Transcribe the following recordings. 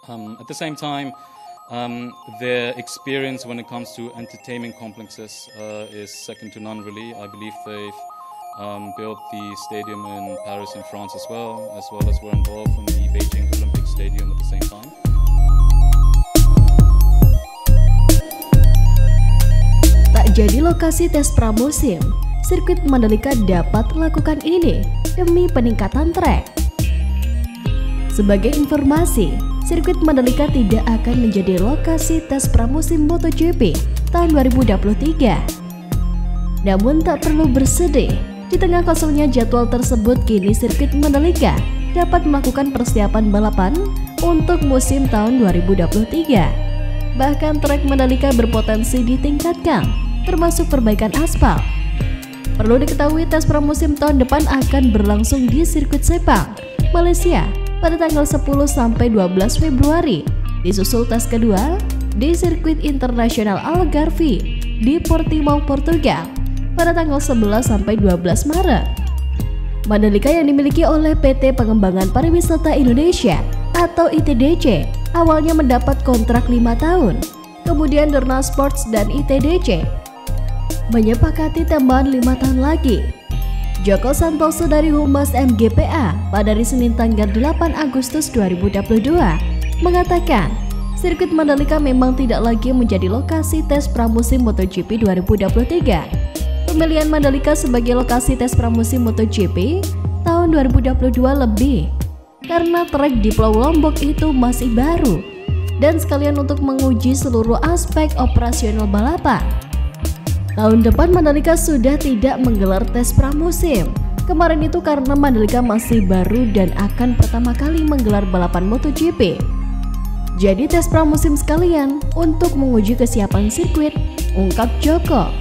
At the same time, their experience when it comes to entertainment complexes is second to none, really. I believe they've built the stadium in Paris and France as well as were involved in the Beijing Olympic Stadium at the same time. Tak jadi lokasi tes pramusim, sirkuit Mandalika dapat lakukan ini demi peningkatan trek. Sebagai informasi, sirkuit Mandalika tidak akan menjadi lokasi tes pramusim MotoGP tahun 2023. Namun tak perlu bersedih, di tengah kosongnya jadwal tersebut kini sirkuit Mandalika dapat melakukan persiapan balapan untuk musim tahun 2023. Bahkan trek Mandalika berpotensi ditingkatkan, termasuk perbaikan aspal. Perlu diketahui tes pramusim tahun depan akan berlangsung di sirkuit Sepang, Malaysia pada tanggal 10 sampai 12 Februari. Disusul tes kedua di sirkuit internasional Algarve di Portimao, Portugal pada tanggal 11 sampai 12 Maret. Mandalika yang dimiliki oleh PT Pengembangan Pariwisata Indonesia atau ITDC awalnya mendapat kontrak 5 tahun. Kemudian Dorna Sports dan ITDC menyepakati tambahan 5 tahun lagi. Joko Santoso dari Humas MGPA pada hari Senin tanggal 8 Agustus 2022 mengatakan sirkuit Mandalika memang tidak lagi menjadi lokasi tes pramusim MotoGP 2023. Pemilihan Mandalika sebagai lokasi tes pramusim MotoGP tahun 2022 lebih karena trek di Pulau Lombok itu masih baru dan sekalian untuk menguji seluruh aspek operasional balapan. Tahun depan Mandalika sudah tidak menggelar tes pramusim. Kemarin itu karena Mandalika masih baru dan akan pertama kali menggelar balapan MotoGP. Jadi tes pramusim sekalian untuk menguji kesiapan sirkuit, ungkap Joko.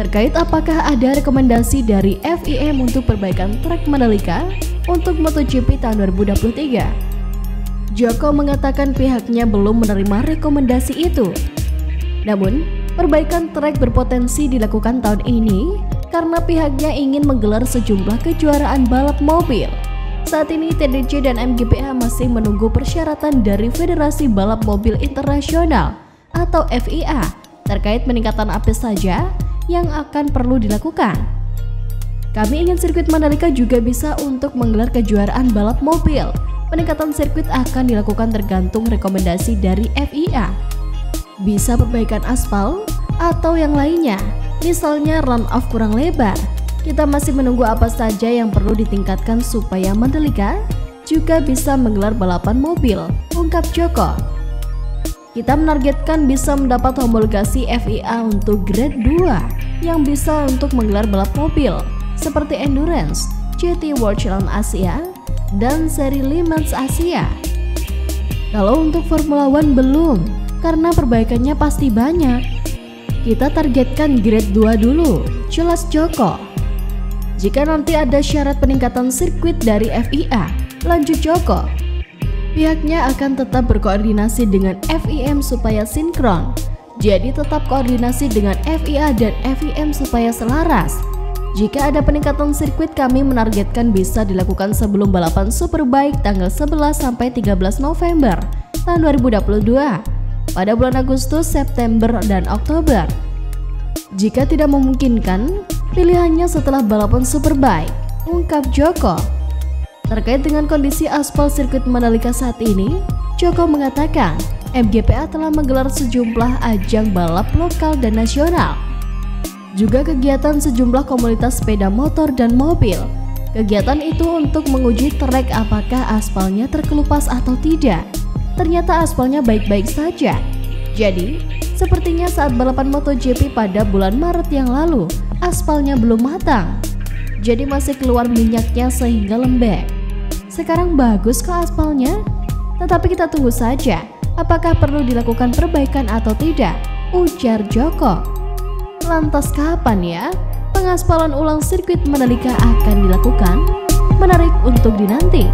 Terkait apakah ada rekomendasi dari FIM untuk perbaikan trek Mandalika untuk MotoGP tahun 2023? Joko mengatakan pihaknya belum menerima rekomendasi itu. Namun, perbaikan trek berpotensi dilakukan tahun ini karena pihaknya ingin menggelar sejumlah kejuaraan balap mobil. Saat ini TDC dan MGPA masih menunggu persyaratan dari Federasi Balap Mobil Internasional atau FIA terkait peningkatan apa saja yang akan perlu dilakukan. Kami ingin sirkuit Mandalika juga bisa untuk menggelar kejuaraan balap mobil. Peningkatan sirkuit akan dilakukan tergantung rekomendasi dari FIA. Bisa perbaikan aspal atau yang lainnya, misalnya run-off kurang lebar. Kita masih menunggu apa saja yang perlu ditingkatkan supaya Mandalika juga bisa menggelar balapan mobil, ungkap Joko. Kita menargetkan bisa mendapat homologasi FIA untuk grade 2 yang bisa untuk menggelar balap mobil seperti Endurance, GT World Challenge Asia, dan seri Le Mans Asia. Kalau untuk Formula One belum, karena perbaikannya pasti banyak. Kita targetkan grade 2 dulu, jelas Joko. Jika nanti ada syarat peningkatan sirkuit dari FIA, lanjut Joko, pihaknya akan tetap berkoordinasi dengan FIM supaya sinkron. Jadi tetap koordinasi dengan FIA dan FIM supaya selaras. Jika ada peningkatan sirkuit, kami menargetkan bisa dilakukan sebelum balapan Superbike tanggal 11 sampai 13 November tahun 2022. Pada bulan Agustus, September, dan Oktober. Jika tidak memungkinkan, pilihannya setelah balapan Superbike, ungkap Joko. Terkait dengan kondisi aspal sirkuit Mandalika saat ini, Joko mengatakan MGPA telah menggelar sejumlah ajang balap lokal dan nasional. Juga kegiatan sejumlah komunitas sepeda motor dan mobil. Kegiatan itu untuk menguji trek apakah aspalnya terkelupas atau tidak. Ternyata aspalnya baik-baik saja. Jadi, sepertinya saat balapan MotoGP pada bulan Maret yang lalu, aspalnya belum matang. Jadi masih keluar minyaknya sehingga lembek. Sekarang bagus kok aspalnya. Tetapi kita tunggu saja apakah perlu dilakukan perbaikan atau tidak, ujar Joko. Lantas kapan ya pengaspalan ulang sirkuit Mandalika akan dilakukan? Menarik untuk dinanti.